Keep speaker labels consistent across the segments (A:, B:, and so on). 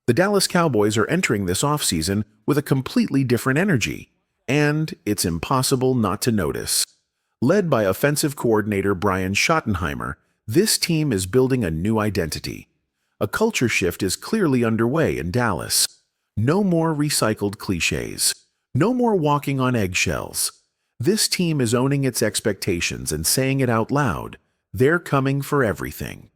A: The Dallas Cowboys are entering this offseason with a completely different energy, and it's impossible not to notice. Led by offensive coordinator Brian Schottenheimer, this team is building a new identity. A culture shift is clearly underway in Dallas. No more recycled cliches. No more walking on eggshells. This team is owning its expectations and saying it out loud. They're coming for everything.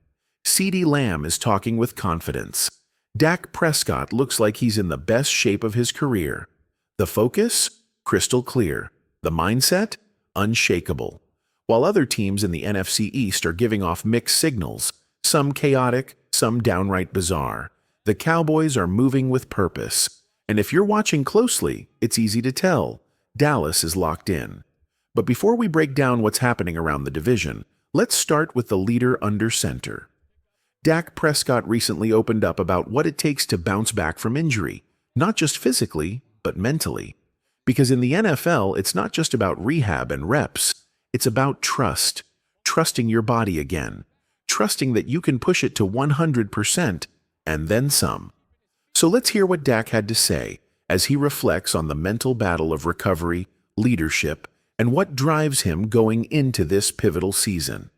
A: CeeDee Lamb is talking with confidence. Dak Prescott looks like he's in the best shape of his career. The focus? Crystal clear. The mindset? Unshakable. While other teams in the NFC East are giving off mixed signals, some chaotic, some downright bizarre, the Cowboys are moving with purpose. And if you're watching closely, it's easy to tell. Dallas is locked in. But before we break down what's happening around the division, let's start with the leader under center. Dak Prescott recently opened up about what it takes to bounce back from injury, not just physically, but mentally. Because in the NFL, it's not just about rehab and reps. It's about trust. Trusting your body again. Trusting that you can push it to 100% and then some. So let's hear what Dak had to say as he reflects on the mental battle of recovery, leadership, and what drives him going into this pivotal season.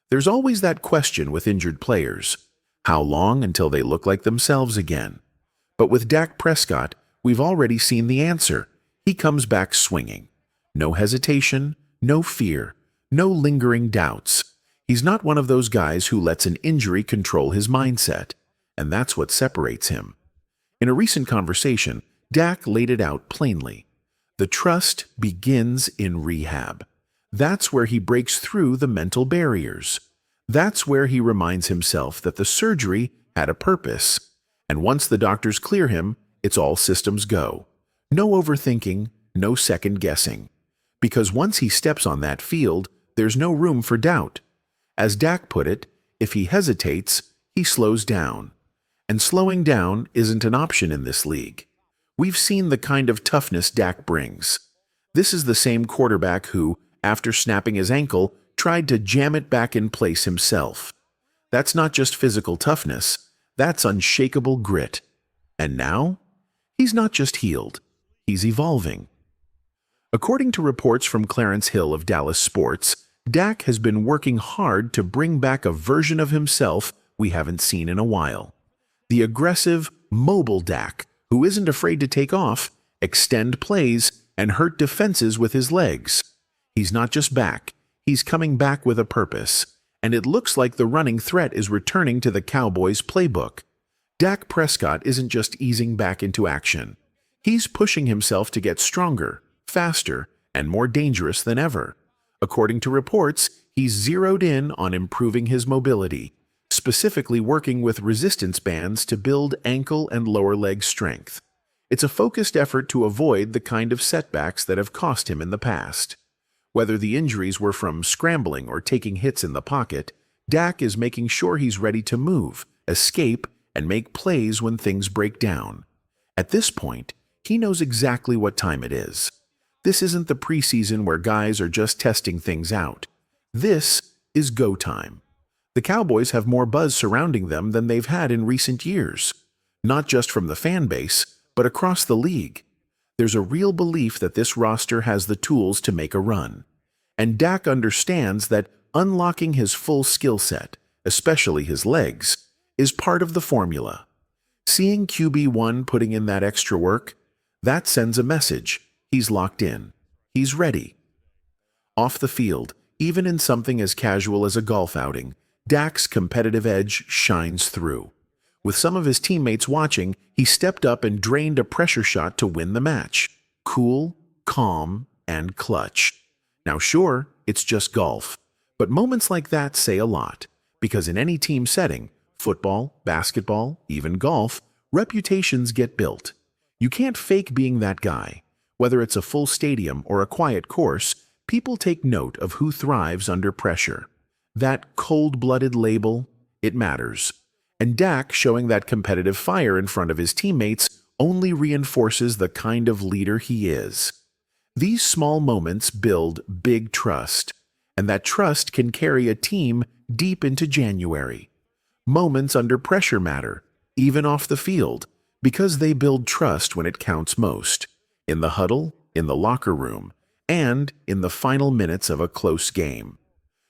A: There's always that question with injured players. How long until they look like themselves again? But with Dak Prescott, we've already seen the answer. He comes back swinging. No hesitation, no fear, no lingering doubts. He's not one of those guys who lets an injury control his mindset, and that's what separates him. In a recent conversation, Dak laid it out plainly. The trust begins in rehab. That's where he breaks through the mental barriers. That's where he reminds himself that the surgery had a purpose. And once the doctors clear him, it's all systems go. No overthinking, no second guessing. Because once he steps on that field, there's no room for doubt. As Dak put it, if he hesitates, he slows down. And slowing down isn't an option in this league. We've seen the kind of toughness Dak brings. This is the same quarterback who, after snapping his ankle, tried to jam it back in place himself. That's not just physical toughness, that's unshakable grit. And now, he's not just healed, he's evolving. According to reports from Clarence Hill of Dallas Sports, Dak has been working hard to bring back a version of himself we haven't seen in a while. The aggressive, mobile Dak, who isn't afraid to take off, extend plays, and hurt defenses with his legs. He's not just back, he's coming back with a purpose, and it looks like the running threat is returning to the Cowboys' playbook. Dak Prescott isn't just easing back into action. He's pushing himself to get stronger, faster, and more dangerous than ever. According to reports, he's zeroed in on improving his mobility, specifically working with resistance bands to build ankle and lower leg strength. It's a focused effort to avoid the kind of setbacks that have cost him in the past. Whether the injuries were from scrambling or taking hits in the pocket, Dak is making sure he's ready to move, escape, and make plays when things break down. At this point, he knows exactly what time it is. This isn't the preseason where guys are just testing things out. This is go time. The Cowboys have more buzz surrounding them than they've had in recent years. Not just from the fan base, but across the league. There's a real belief that this roster has the tools to make a run. And Dak understands that unlocking his full skill set, especially his legs, is part of the formula. Seeing QB1 putting in that extra work, that sends a message. He's locked in. He's ready. Off the field, even in something as casual as a golf outing, Dak's competitive edge shines through. With some of his teammates watching, he stepped up and drained a pressure shot to win the match. Cool, calm, and clutch. Now sure, it's just golf, but moments like that say a lot, because in any team setting, football, basketball, even golf, reputations get built. You can't fake being that guy. Whether it's a full stadium or a quiet course, people take note of who thrives under pressure. That cold-blooded label, it matters. And Dak showing that competitive fire in front of his teammates only reinforces the kind of leader he is. These small moments build big trust, and that trust can carry a team deep into January. Moments under pressure matter, even off the field, because they build trust when it counts most, in the huddle, in the locker room, and in the final minutes of a close game.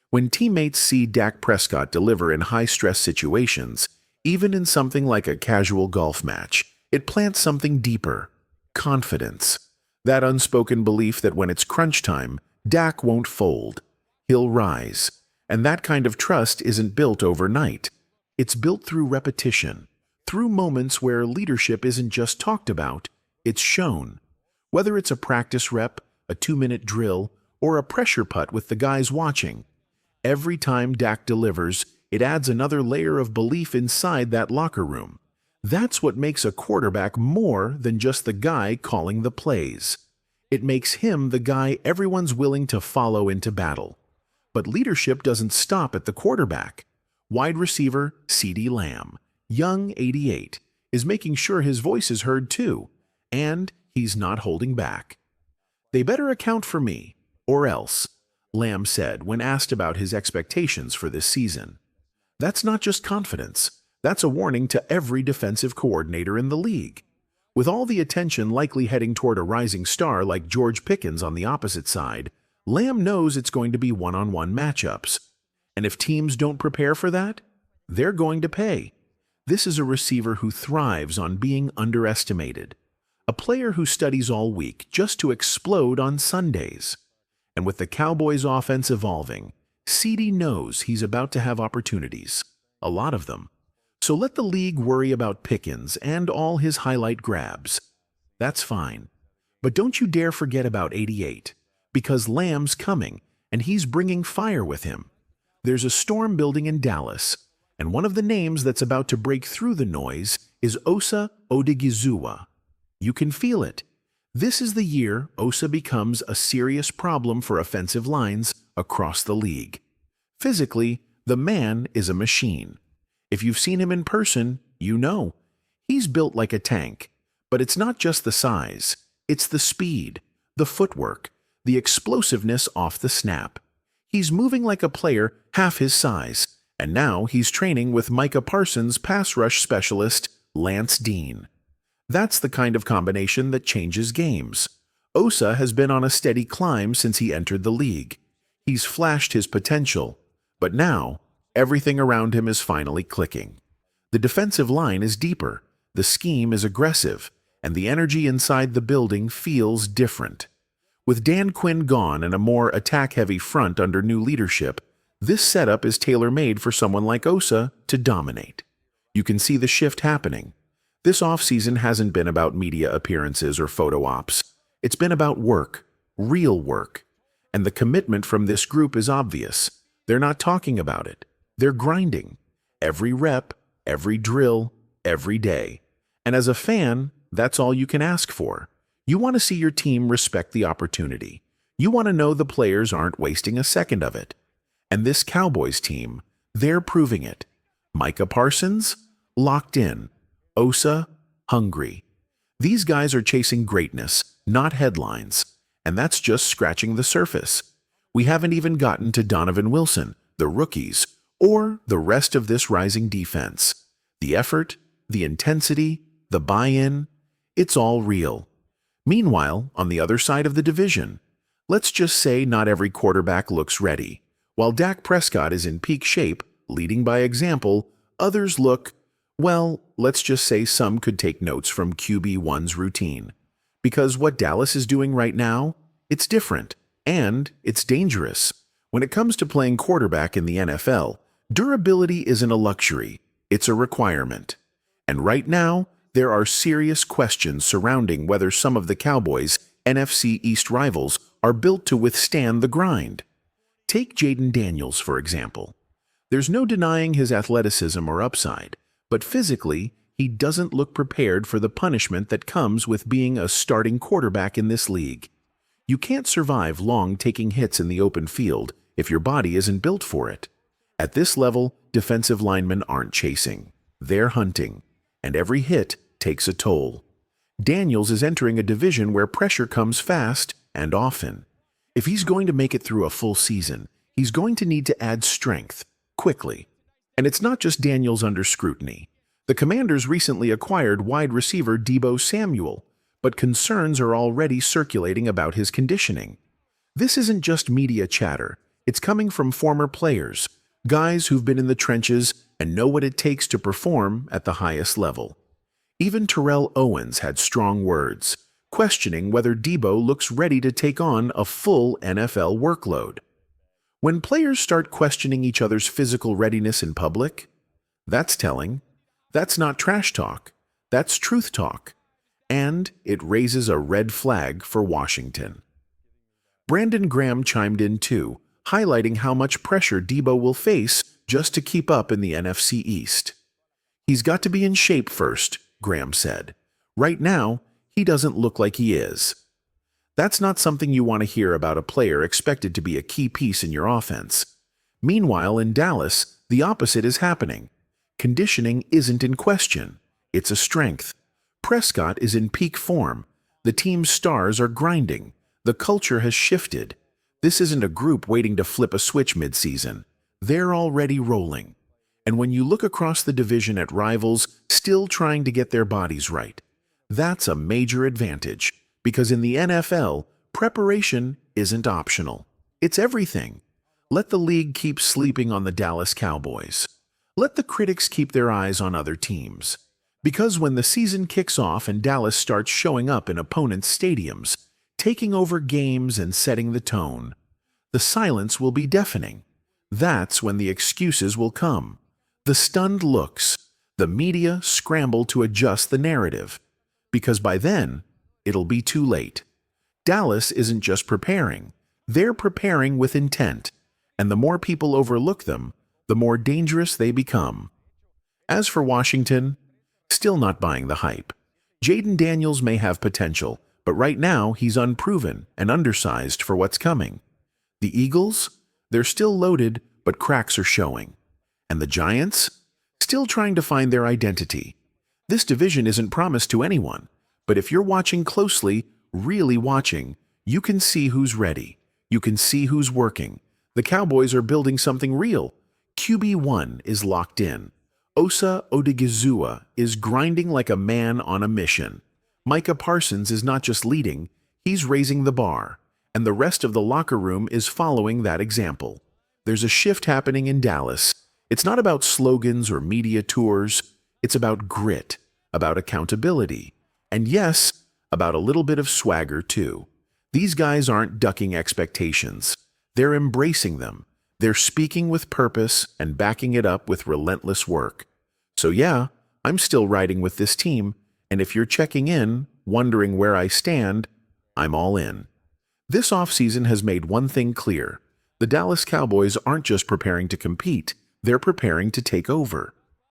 A: When teammates see Dak Prescott deliver in high-stress situations, even in something like a casual golf match, it plants something deeper: confidence. That unspoken belief that when it's crunch time, Dak won't fold. He'll rise. And that kind of trust isn't built overnight. It's built through repetition, through moments where leadership isn't just talked about, it's shown. Whether it's a practice rep, a 2-minute drill, or a pressure putt with the guys watching, every time Dak delivers, it adds another layer of belief inside that locker room. That's what makes a quarterback more than just the guy calling the plays. It makes him the guy everyone's willing to follow into battle. But leadership doesn't stop at the quarterback. Wide receiver CeeDee Lamb, young 88, is making sure his voice is heard too, and he's not holding back. "They better account for me, or else," Lamb said when asked about his expectations for this season. That's not just confidence. That's a warning to every defensive coordinator in the league. With all the attention likely heading toward a rising star like George Pickens on the opposite side, Lamb knows it's going to be one-on-one matchups. And if teams don't prepare for that, they're going to pay. This is a receiver who thrives on being underestimated. A player who studies all week just to explode on Sundays. And with the Cowboys' offense evolving, CeeDee knows he's about to have opportunities. A lot of them. So let the league worry about Pickens and all his highlight grabs. That's fine. But don't you dare forget about 88, because Lamb's coming, and he's bringing fire with him. There's a storm building in Dallas, and one of the names that's about to break through the noise is Osa Odigizua. You can feel it. This is the year Osa becomes a serious problem for offensive lines across the league. Physically, the man is a machine. If you've seen him in person, you know. He's built like a tank. But it's not just the size. It's the speed, the footwork, the explosiveness off the snap. He's moving like a player half his size, and now he's training with Micah Parsons' pass rush specialist, Lance Dean. That's the kind of combination that changes games. Osa has been on a steady climb since he entered the league. He's flashed his potential, but now everything around him is finally clicking. The defensive line is deeper, the scheme is aggressive, and the energy inside the building feels different. With Dan Quinn gone and a more attack-heavy front under new leadership, this setup is tailor-made for someone like Osa to dominate. You can see the shift happening. This offseason hasn't been about media appearances or photo ops. It's been about work, real work. And the commitment from this group is obvious. They're not talking about it. They're grinding. Every rep, every drill, every day. And as a fan, that's all you can ask for. You want to see your team respect the opportunity. You want to know the players aren't wasting a second of it. And this Cowboys team, they're proving it. Micah Parsons, locked in. Osa, hungry. These guys are chasing greatness, not headlines. And that's just scratching the surface. We haven't even gotten to Donovan Wilson, the rookies, or the rest of this rising defense. The effort, the intensity, the buy-in, it's all real. Meanwhile, on the other side of the division, let's just say not every quarterback looks ready. While Dak Prescott is in peak shape, leading by example, others look, well, let's just say some could take notes from QB1's routine. Because what Dallas is doing right now, it's different, and it's dangerous. When it comes to playing quarterback in the NFL, durability isn't a luxury, it's a requirement. And right now, there are serious questions surrounding whether some of the Cowboys' NFC East rivals are built to withstand the grind. Take Jaden Daniels, for example. There's no denying his athleticism or upside, but physically, he doesn't look prepared for the punishment that comes with being a starting quarterback in this league. You can't survive long taking hits in the open field if your body isn't built for it. At this level, defensive linemen aren't chasing. They're hunting, and every hit takes a toll. Daniels is entering a division where pressure comes fast and often. If he's going to make it through a full season, he's going to need to add strength, quickly. And it's not just Daniels under scrutiny. The Commanders recently acquired wide receiver Deebo Samuel, but concerns are already circulating about his conditioning. This isn't just media chatter. It's coming from former players, guys who've been in the trenches and know what it takes to perform at the highest level. Even Terrell Owens had strong words, questioning whether Deebo looks ready to take on a full NFL workload. When players start questioning each other's physical readiness in public, that's telling. That's not trash talk. That's truth talk. And it raises a red flag for Washington. Brandon Graham chimed in too, highlighting how much pressure Deebo will face just to keep up in the NFC East. He's got to be in shape first, Graham said. Right now, he doesn't look like he is. That's not something you want to hear about a player expected to be a key piece in your offense. Meanwhile, in Dallas, the opposite is happening. Conditioning isn't in question. It's a strength. Prescott is in peak form. The team's stars are grinding. The culture has shifted. This isn't a group waiting to flip a switch mid-season. They're already rolling. And when you look across the division at rivals still trying to get their bodies right, that's a major advantage, because in the NFL, preparation isn't optional. It's everything. Let the league keep sleeping on the Dallas Cowboys. Let the critics keep their eyes on other teams. Because when the season kicks off and Dallas starts showing up in opponents' stadiums, taking over games and setting the tone, the silence will be deafening. That's when the excuses will come. The stunned looks. The media scramble to adjust the narrative. Because by then, it'll be too late. Dallas isn't just preparing. They're preparing with intent. And the more people overlook them, the more dangerous they become. As for Washington, still not buying the hype. Jaden Daniels may have potential, but right now he's unproven and undersized for what's coming. The Eagles? They're still loaded, but cracks are showing. And the Giants? Still trying to find their identity. This division isn't promised to anyone, but if you're watching closely, really watching, you can see who's ready. You can see who's working. The Cowboys are building something real. QB1 is locked in. Osa Odigizua is grinding like a man on a mission. Micah Parsons is not just leading, he's raising the bar. And the rest of the locker room is following that example. There's a shift happening in Dallas. It's not about slogans or media tours. It's about grit, about accountability, and yes, about a little bit of swagger too. These guys aren't ducking expectations. They're embracing them. They're speaking with purpose and backing it up with relentless work. So yeah, I'm still riding with this team, and if you're checking in, wondering where I stand, I'm all in. This offseason has made one thing clear. The Dallas Cowboys aren't just preparing to compete, they're preparing to take over.